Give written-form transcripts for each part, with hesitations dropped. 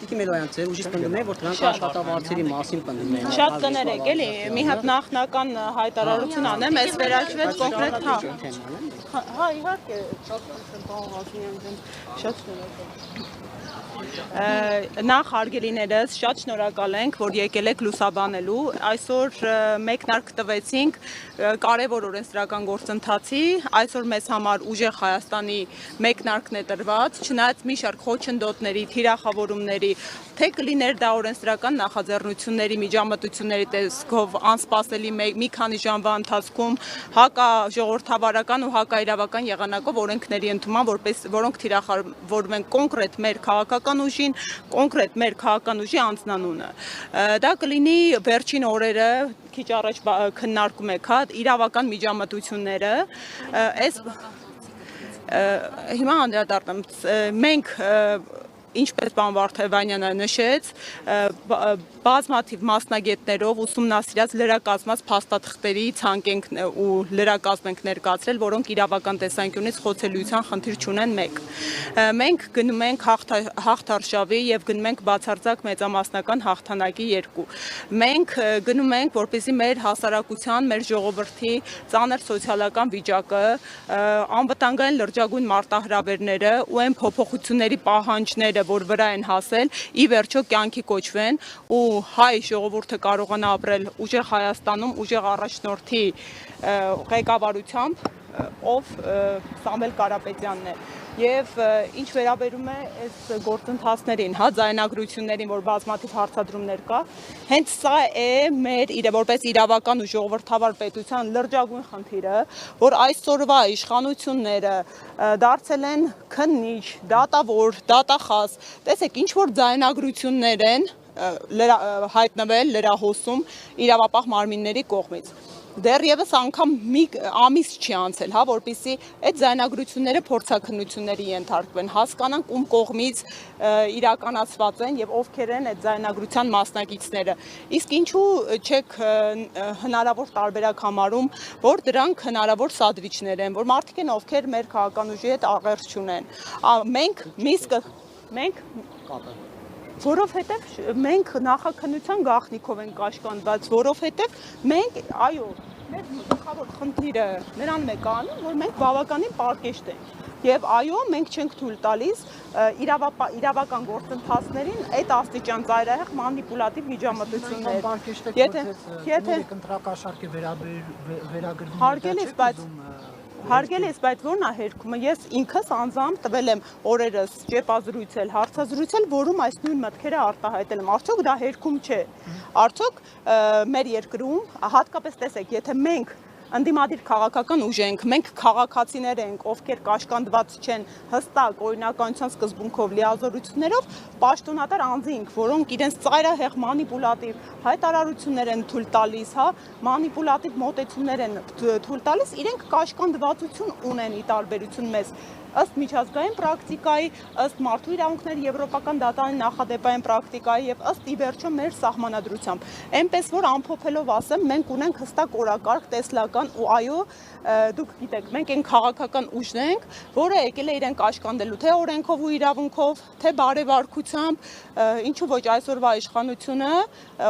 Տիկի Մելոյան, ձեր ուժից պնդում եք, որ դրանք աշխատավարձերի մասին պնդում են։ Շատ կներեք, էլի, մի հատ նախնական հայտարարություն անեմ, այս վերարկվեց կոնկրետ, հա, իհարկե, շատ շնորհակալ։ Նախ հարգելիներս շատ շնորհակալ ենք, որ եկել եք լուսաբանելու, այսօր մեկնարկ տվեցինք կարևոր օրենսդրական գործընթացի, այսօր մեզ համար ուժեղ Հայաստանի մեկնարկն է տրված, չնայած մի շարք խոչընդոտների, թիրախավորումների, թե կլիներ դա օրենսդրական նախաձեռնությունների, միջամտությունների տեսքով անսպասելի մի քանի ժամվա ընթացքում հակաժողովրդավարական ու հակաիրավական եղանակով օրենքների ընդունման, որոնք թիրախավորում են կոնկրետ մեր քաղաքական ուժին, կոնկրետ մեր քաղաքական ուժի անձնանունը։ Դա կլինի վերջին օրերը, քիչ առաջ քննարկում եք, հա, իրավական միջամտությունները, հիմա անդրադառնամ, մենք ինչպես պարոն Վարդևանյանը նշեց, բազմաթիվ մասնագետներով ուսումնասիրած լրակազմած փաստաթղթերի ցանկ ենք ու լրակազմ ենք ներկայացրել, որոնք իրավական տեսանկյունից խոցելիության խնդիր չունեն մեկ։ Մենք գնում ենք հաղթարշավի եւ գնում ենք բացարձակ մեծամասնական հաղթանակի երկու։ Մենք գնում ենք, որպեսզի մեր հասարակության, մեր ժողովրդի ծանր սոցիալական վիճակը, անվտանգային լրջագույն մարտահրավերները ու այն փոփոխությունների պահանջները, որ վրա են հասել, ի վերջո կյանքի կոչվեն ու հայ ժողովուրդը կարողանա ապրել ուժեղ Հայաստանում, ուժեղ առաջնորդի ղեկավարությամբ, ով Սամվել Կարապետյանն է։ Եվ ինչ վերաբերում է այս գործընթացներին, հա, ձայնագրություններին, որ բազմաթիվ հարցադրումներ կա, հենց սա է մեր որպես իրավական ու ժողովրդավար պետության լրջագույն խնդիրը, որ այսօրվա իշխանությունները դարձել են քննիչ, դատավոր, դատախազ, տեսեք, ինչ որ ձայնագրություններ են հայտնվել լրահոսում իրավապահ մարմինների կողմից։ Դեռևս անգամ մի ամիս չի անցել, հա, որպեսզի այդ ձայնագրությունները փորձաքննությունների ենթարկվեն, հասկանանք ում կողմից իրականացված են եւ ովքեր են այդ ձայնագրության մասնակիցները։ Իսկ ինչու չեք հնարավոր տարբերակ համարում, որ դրանք հնարավոր սադվիչներ են, որ մարդիկ են, ովքեր մեր քաղաքական ուժի հետ աղերս չունեն։ Մենք որովհետև մենք նախաքննության գաղտնիքով ենք կաշկանդված, որովհետև մենք, այո, մեր գլխավոր խնդիրը նրանում է կանում, որ մենք բավականին պարկեշտ ենք։ Եվ այո, մենք չենք թույլ տալիս իրավական գործընթացներին այդ աստիճան ծայրահեղ մանիպուլատիվ միջամտություններ։ Հարգելիս, բայց ո՞րն է հերքումը, ես ինքս անձամբ տվել եմ օրերս ճեպազրույցել, հարցազրույցել, որում այս նույն մտքերը արտահայտել եմ, արդյոք դա հերքում չէ, արդյոք մեր երկրում, հատկապես տեսեք, եթե մենք ընդդիմադիր քաղաքական ուժ ենք, մենք քաղաքացիներ ենք, ովքեր կաշկանդված չեն հստակ օրինականության սկզբունքով լիազորություններով, պաշտոնատար անձինք, որոնք իրենց ծայրահեղ մանիպուլատիվ հայտարարություններ են թույլ տալիս, հա, մանիպուլատիվ մոտեցումներ են թույլ տալիս, իրենք կաշկանդվածություն ունեն ի տարբերություն մեզ, ըստ միջազգային պրակտիկայի, ըստ մարդու իրավունքների եվրոպական դատարանի նախադեպային պրակտիկայի եւ ըստ ի վերջո մեր սահմանադրությամբ։ Այնպես որ ամփոփելով ասեմ, մենք ունենք հստակ օրակարգ, տեսլական ու այո, դուք գիտեք, մենք այն քաղաքական ուժն ենք, որը եկել է իրեն կաշկանդելու թե օրենքով ու իրավունքով, թե բարեվարկությամբ, ինչու ոչ այսօրվա իշխանությունը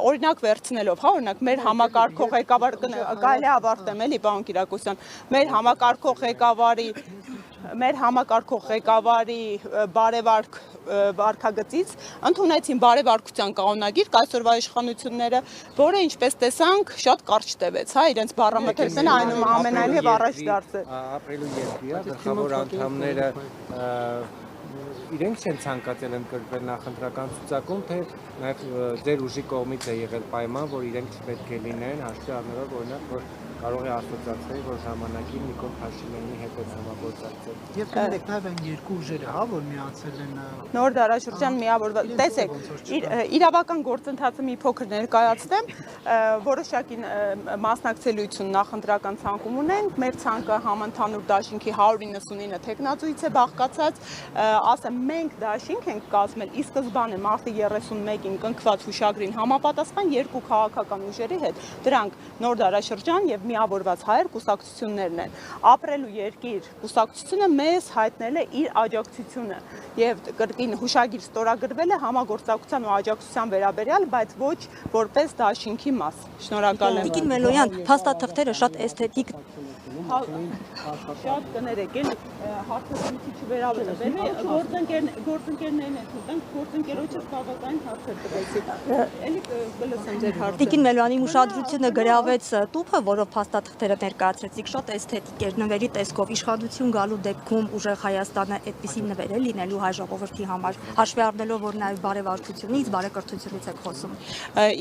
օրինակ վերցնելով, հա, օրինակ մեր համակարգող ղեկավար կարելի է ավարտեմ, էլի, պարոն Կիրակոսյան, մեր համակարգող ղեկավարի բարեվարք վարքագծից ընդունեցին բարեվարկության կանոնագիր այսօրվա իշխանությունները, որը ինչպես տեսանք շատ կարճ տևեց, հա, իրենց բառամթերքն այնուամենայնիվ առաջ դարձել։ Ապրիլի 2-ը գլխավոր անդամները իրենք չեն ցանկացել ընդգրկվել նախընտրական ցուցակում, թե նաև ձեր ուժի կողմից է եղել պայման, որ իրենք չպետք է լինեն, հաշվի առնելով օրինակ, որ կարող է ասոցիացիայի, որ ժամանակին Նիկոլ Փաշինյանի հետ է համագործակցել։ Եվ կներեք նաև այն երկու ուժերը, հա, որ միացել են նոր դարաշրջան միավորվել։ Տեսեք, իրավական գործընթացը մի փոքր ներկայացնեմ, որոշակի մասնակցելիություն նախընտրական ցանկում ունենք, մեր ցանկը համընդհանուր դաշինքի 199 թեկնածուից է բաղկացած, ասեմ, մենք դաշինք ենք կազմել, ի սկզբանե մարտի 31-ին կնքված հուշագրին համապատասխան երկու քաղաքական ուժերի հետ, դրանք նոր դարաշրջան եւ միավորված հայեր կուսակցություններն են։ Ապրելու երկիր կուսակցությունը մեզ հայտնել է իր աջակցությունը եւ կրկին հուշագիր ստորագրվել է համագործակցության ու աջակցության վերաբերյալ, բայց ոչ որպես դաշինքի մաս։ Շնորհակալ եմ։ Տիկին Մելոյան, փաստաթղթերը շատ էսթետիկ շատ կներեք, էլ հարցերից չվերաբերվի, գործընկերներն են թույլ, գործընկերոջս բավականին հարցեր տվեցի։ Էլի կլսեմ ձեր հարցը։ Տիկին Մելոյանի ուշադրությունը գրավեց տուփը, որով փաստաթղթերը ներկայացրեցիք, շատ էսթետիկ էր նվերի տեսքով, իշխանություն գալու դեպքում ուժեղ Հայաստանը այդպիսի նվեր է լինելու հայ ժողովրդի համար, հաշվի առնելով, որ նաև բարեվարչությունից, բարեկրթությունից եք խոսում։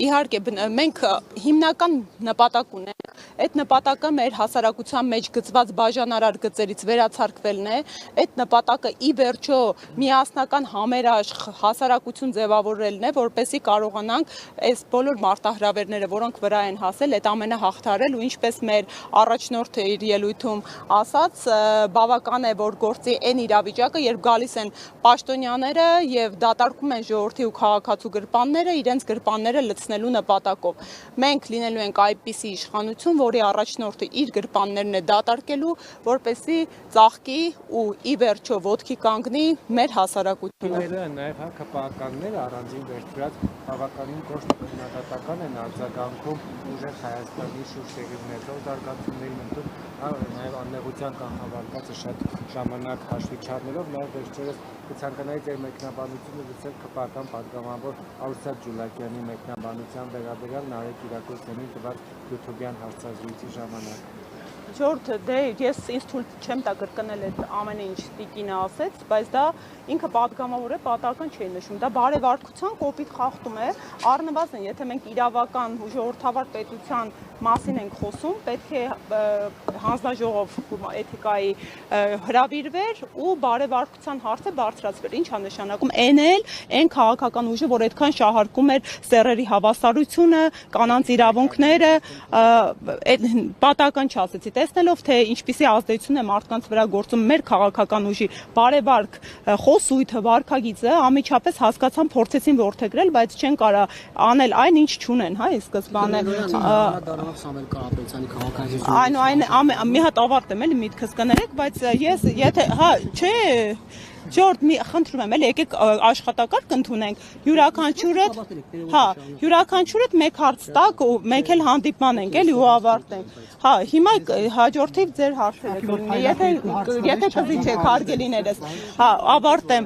Իհարկե, մենք հիմնական նպատակ ունենք, այդ նպատակը մեր հասարակության մեջ գծված բաժանարար գծերից վերացարկվելն է, այդ նպատակը ի վերջո միասնական համերաշխ հասարակություն ձևավորելն է, որպեսզի կարողանանք այս բոլոր մարտահրավերները, որոնք վրա են հասել, այդ ամենը հաղթարել ու ինչպես մեր առաջնորդը իր ելույթում ասաց, բավական է, որ գործի այն իրավիճակը, երբ գալիս են պաշտոնյաները եւ դատարկում են ժողովրդի ու քաղաքացու գրպանները իրենց գրպանները լցնելու նպատակով։ Մենք լինելու ենք այդպիսի իշխանություն, որի առաջնորդը իր գրպաններն է դատարկելու, որպեսզի ծաղկի ու ի վերջո ոտքի կանգնի մեր հասարակությունը։ Նաև հակապահականները առանձին վերցրած բավականին կոշտ քննադատական են արձագանքում ուժեղ Հայաստանի շուրջ տեղի ունեցող զարգացումներին ընդդեմ, նաև աննեղության կանխավարկածը շատ ժամանակ հաշվի չառնելով, նաև վերջերս կցանկանայի ձեր մեկնաբանությունը լսել ԿՊԱ-կան պատգամավոր Արուսատ Ջուլակյանի մեկնաբանության վերաբերյալ Նարեկ Կիրակոսյանին տված YouTube-յան հարցազրույցի ժամանակ։ Ժորդ, դե ես ինձ թույլ չեմ տա կրկնել այդ ամենը ինչ տիկինը ասեց, բայց դա ինքը պատգամավոր է, պատահական չի նշում, դա բարեվարկության կոպիտ խախտում է, առնվազն, եթե մենք իրավական ու ժողովրդավար պետության մասին ենք խոսում, պետք է հանձնաժողով էթիկայի հրավիրվեր ու բարեվարկության հարցը բարձրացվեր, ինչ է նշանակում, այն քաղաքական ուժը, որ այդքան շահարկում էր սեռերի հավասարությունը, կանանց իրավունքները, պատահական չասեցի, տեսնելով թե ինչպիսի ազդեցություն է մարդկանց վրա գործում մեր քաղաքական ուժի բարեվարք խոսույթը, վարքագիծը, անմիջապես հասկացան, փորձեցին որդեգրել, բայց չեն կարող անել այն, ինչ չունեն, հա, ի սկզբանե։ Սամվել Կարապետյանի քաղաքացիությունը։ Այն մի հատ ավարտեմ էլի միտքս կներեք, բայց ես եթե հա, չէ, Ժորդ, խնդրում եմ, եկեք աշխատակարգ ընդունենք, յուրաքանչյուրդ մեկ հարց տակ ու մենք էլ հանդիպման ենք էլի ու ավարտենք։ Հա, հիմա հաջորդիվ ձեր հարցերը կլինի, եթե կզիջեք հարգելիներս, հա, ավարտեմ,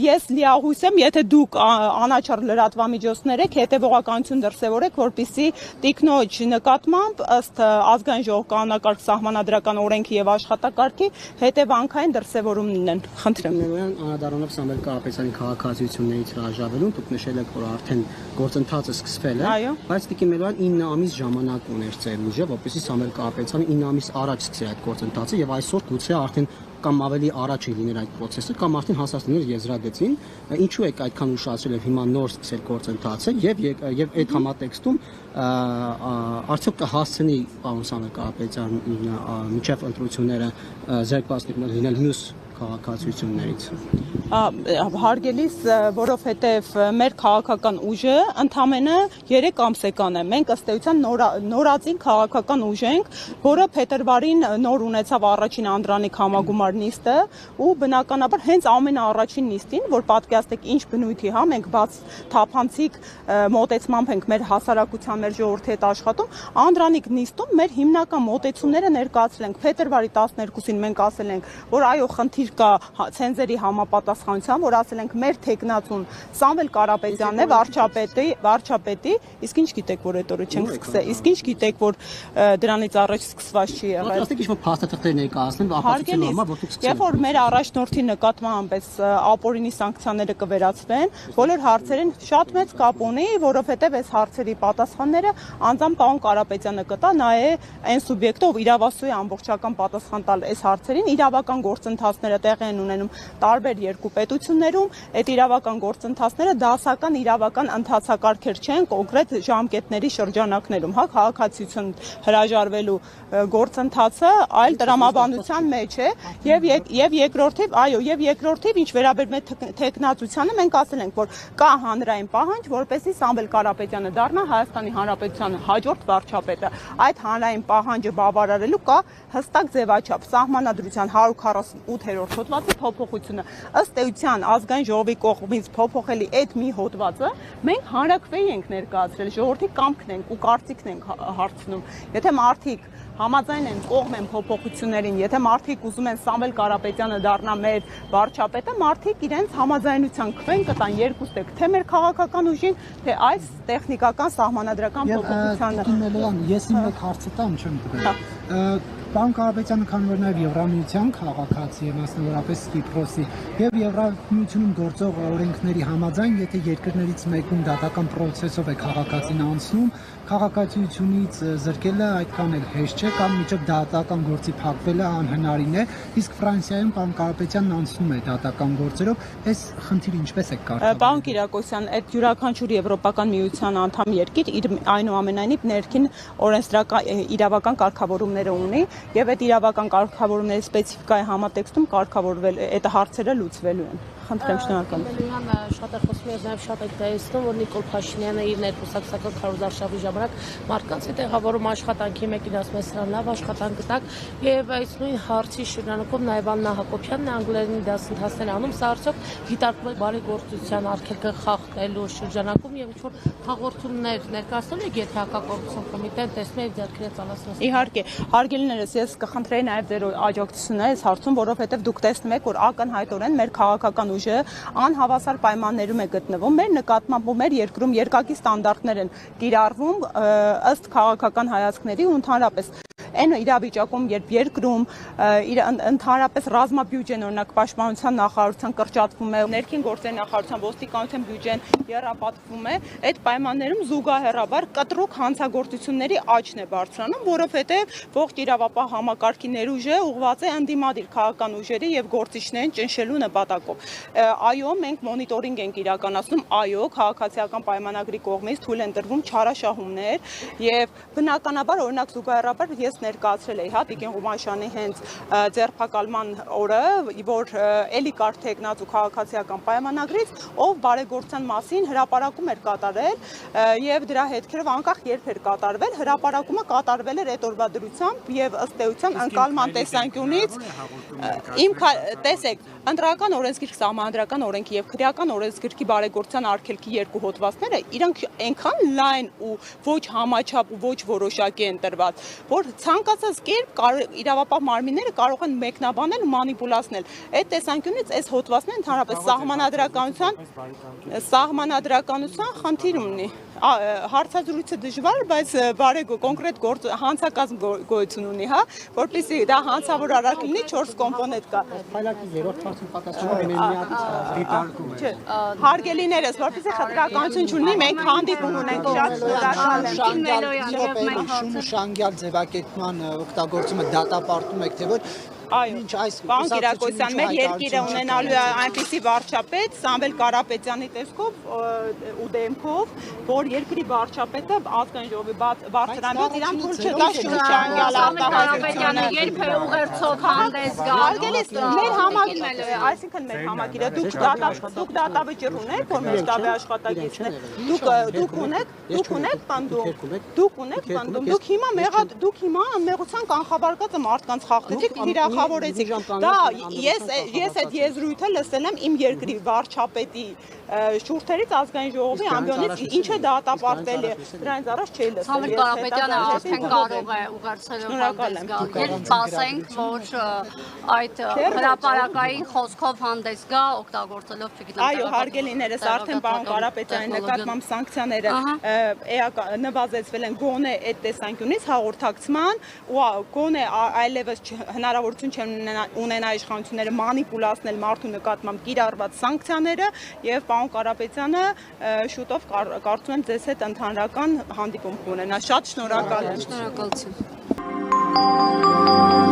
ես լիահույս եմ, եթե դուք անաչառ լրատվամիջոցներ եք, հետևողականություն դրսևորեք, որպեսզի տիկնոջ նկատմամբ ըստ ազգային ժողով կանոնակարգ սահմանադրական օրենքի եւ աշխատակարգի հետևանքային դրսևորում լինեն։ Խնդրեմ։ Անդրադառնալով Սամվել Կարապետյանի քաղաքացիություններից հրաժարվելուն, դուք նշել եք, որ արդեն գործընթացը սկսվել է, բայց Տիկին Մելոյան 9 ամիս ժամանակ ուներ ձեր ուժը, որպեսզի Սամվել Կարապետյանը 9 ամիս առաջ սկսի այդ գործընթացը եւ այսօր գուցե արդեն կամ ավելի առաջ է լիներ այդ process-ը, կամ արդեն հասածներ եզրադեցին, ինչու եք այդքան ուշացրել եւ հիմա նոր սկսել գործընթացը եւ այդ համատեքստում արդյոք կհասցնի պարոն Սամվել Կարապետյան միջև ընտրությունները զերկված լինել մյուս քաղաքացիություններից։ Հարգելիս, որովհետև մեր քաղաքական ուժը ընդամենը 3 ամսեկան է։ Մենք ըստ էության նորածին քաղաքական ուժ ենք, որը փետրվարին նոր ունեցավ առաջին անդրանիկ համագումար նիստը ու բնականաբար հենց ամենաառաջին նիստին, որ պատկերացնեք ինչ բնույթի, հա, մենք բաց թափանցիկ մոտեցմամբ ենք մեր հասարակության, մեր ժողովրդի հետ աշխատում, անդրանիկ նիստում մեր հիմնական մոտեցումները ներկայացրել ենք։ Փետրվարի 12-ին մենք ասել ենք, որ այո, խնդիր կա ցենզերի համապատասխանության, որ ասել ենք մեր թեկնածուն Սամվել Կարապետյանն է, վարչապետի, իսկ ինչ գիտեք, որ այդ օրը չենք սկսել, իսկ ինչ գիտեք, որ դրանից առաջ սկսված չի եղել։ Պատրաստեք ինչ-որ փաստաթղթեր ներկայացնել, ապացուցելու համար, որ դուք սկսել եք։ Երբ որ մեր առաջնորդի նկատմամբ այս ապօրինի սանկցիաները կվերացվեն, բոլոր հարցերին շատ մեծ կապ ունի, որովհետև այս հարցերի պատասխանները անձամբ պարոն Կարապետյանը կտա, նա է այն սուբյեկտը, ով իրավասու է ամբողջական պատասխան տալ այս հարցերին, իրավական գործընթացները տեղի են ունենում տարբեր երկու պետություններում, այդ իրավական գործընթացները դասական իրավական ընթացակարգեր չեն կոնկրետ ժամկետների շրջանակներում, հա, քաղաքացիություն հրաժարվելու գործընթացը այլ տրամաբանության մեջ է եւ երկրորդիվ, այո, եւ երկրորդիվ ինչ վերաբերում է թեկնածությանը, մենք ասել ենք, որ կա հանրային պահանջ, որպեսզի Սամվել Կարապետյանը դառնա Հայաստանի Հանրապետության հաջորդ վարչապետը։ Այդ հանրային պահանջը բավարարելու կա հստակ ձևաչափ սահմանադրության 148-րդ հոդվածի փոփոխությունը։ Ըստ էության ազգային ժողովի կողմից փոփոխելի այդ մի հոդվածը մենք հանրակրվեի ենք ներկայացրել, ժողովրդի կամքն ենք ու կարծիքն ենք հարցնում։ Եթե մարդիկ համաձայն են կողմ են փոփոխություններին, եթե մարդիկ ուզում են Սամվել Կարապետյանը դառնա մեր վարչապետը, մարդիկ իրենց համաձայնության քվեն կտան երկուստեք, թե մեր քաղաքական ուժին, թե այս տեխնիկական սահմանադրական փոփոխությանը։ Ես իմ մեկ հարցը տամ չեմ տվել։ Պարոն Կարապետյանը, քանի որ նաև Եվրամիության քաղաքացի է, մասնավորապես Կիպրոսի, եւ Եվրամիությունում գործող օրենքների համաձայն, եթե երկրներից մեկում դատական պրոցեսով է քաղաքացին անցնում, քաղաքացիությունից զրկելը այդքան էլ հեշտ չէ, կամ միջև դատական գործի փակվելը անհնարին է, իսկ Ֆրանսիայում պարոն Կարապետյանն անցնում է դատական գործերով, այս խնդիրը ինչպես է կարդալու։ Պարոն Կիրակոսյան, այդ յուրաքանչյուր Եվրոպական միության անդամ երկիր իր այնուամենայնիվ ներքին օրենսդրական իրավական կարգավորումները ունի եւ այդ իրավական կարգավորումների սպეციფიკայի համատեքստում կարգավորվել այդ հարցերը լուծվելու են։ Խնդրեմ, շնորհակալ եմ։ Շատ է խոսում եւ նաեւ շատ է տեսնում, որ Նիկոլ Փաշինյանը իր ներկուսակցական քարոզարշավի ժամանակ մարդկանց է տեղավորում աշխատանքի մեկին ասում է սրան լավ աշխատանք գտակ եւ այս նույն հարցի շրջանակում նաեւ Աննա Հակոբյանն անգլերենի դասընթացներ անում, սա արդյոք դիտարկվել բարեգործության արգելքը խախտելու շրջանակում եւ ինչ որ հաղորդումներ ներկայացնում եք, եթե հակակոռուպցիոն կոմիտեն տեսնում է ձեռքերը ծալացնում։ Իհարկե, հարգելիներս, ես կխնդրեի նաեւ ձեր աջակցությունը այս հարցում, որովհետեւ դուք տեսնում եք, որ ակնհայտորեն մեր քաղաքական ուժը անհավասար պայմաններում է գտնվում։ Մեր նկատմամբ ու մեր երկրում երկակի ստանդարտներ են կիրառվում ըստ քաղաքական հայացքների ու ընդհանրապես այն իրավիճակում, երբ երկրում ընդհանրապես ռազմաբյուջեն օրինակ պաշտպանության նախարարության կրճատվում է, ներքին գործերի նախարարության ոստիկանության բյուջեն եռապատկվում է, այդ պայմաններում զուգահեռաբար կտրուկ հանցագործությունների աճն է բարձրանում, որովհետև ողջ իրավապահ համակարգի ներուժը ուղղված է ընդդիմադիր քաղաքական ուժերի եւ գործիչներին ճնշելու նպատակով։ Այո, մենք մոնիտորինգ ենք իրականացնում, այո, քաղաքացիական պայմանագրի կողմից թույլ են տրվում չարաշահումներ եւ բնականաբար օրինակ զուգահեռաբար ես ներկայացրել էի, հա, Տիկին Ղումանշյանի հենց ձերբակալման օրը, որ էլի կար թեկնած ու քաղաքացիական պայմանագրից, ով բարեգործության մասին հրապարակում էր կատարել եւ դրա հետքերով անկախ երբ էր կատարվել, հրապարակումը կատարվել էր այդ օրվա դրությամբ եւ ըստ էության անկալման տեսանկյունից տեսեք, ընտրական օրենսգիրք, սահմանադրական օրենքի եւ քրեական օրենսգիրքի բարեգործության արգելքի երկու հոդվածները իրանք այնքան լայն ու ոչ համաչափ ու ոչ որոշակի են տրված, որ ցանկացած կերպ իրավապահ մարմինները կարող են մեկնաբանել ու մանիպուլացնել։ Այդ տեսանկյունից այս հոդվածները ընդհանրապես սահմանադրականության խնդիր ունի։ Հարցազրույցը դժվար, բայց կոնկրետ հանցակազմ գոյություն ունի, հա, որպեսզի դա հանցավոր արարք լինի 4 կոմպոնենտ կա։ Փայլակի երրորդ հարցում պակասում Հարգելիներս, որպեսզի խտրականություն չունի, մենք հանդիպում ունենք շատ շուտ շանգյալ ձևակերպման օգտագործումը դատապարտում եք, թե ոչ։ Այո, պարոն Կիրակոսյան, մեր երկիրը ունենալու է այնպիսի վարչապետ Սամվել Կարապետյանի տեսքով ու դեմքով, որ երկրի վարչապետը ազգային ժողովի բարձրանալուց իրան թույլ չտա շուրջանգյալ Կարապետյանը երբ է ուղերձով հանդես գալ։ Հարգելիս, մեր համակիրը, այսինքն մեր համակիրը, դուք դատավճիռ ունեք, որ մեր շտաբի աշխատակիցներ, դուք ունեք պնդում, դուք հիմա անմեղության կանխաբարկածը մարդկանց խախտեցիք, թիրախավորեցիք։ Դա ես այդ եզրույթը լսել եմ իմ երկրի վարչապետի շուրթերից ազգային ժողովի ամբիոնից, ինչ է դատապարտվել է, դրանից առաջ չէի լսել։ Սամվել Կարապետյանը արդեն կարող է ուղերձելով հանդես գալ։ Երբ ասենք, որ այդ հրապարակային խոսքով հանդես գա, օգտագործելով չգիտեմ։ Այո, հարգելիներս, արդեն պարոն Կարապետյանի նկատմամբ սանկցիաները նվազեցվել են գոնե այդ տեսանկյունից հաղորդակցման ու գոնե այլևս հնարավորություն չեն ունենա իշխանությունները մանիպուլացնել մարդու նկատմամբ կիրառված սանկցիաները եւ պարոն Կարապետյանը շուտով կարծում եմ ձեզ հետ ընդհանրական հանդիպում կունենա։ Շատ շնորհակալ եմ։ Շնորհակալություն։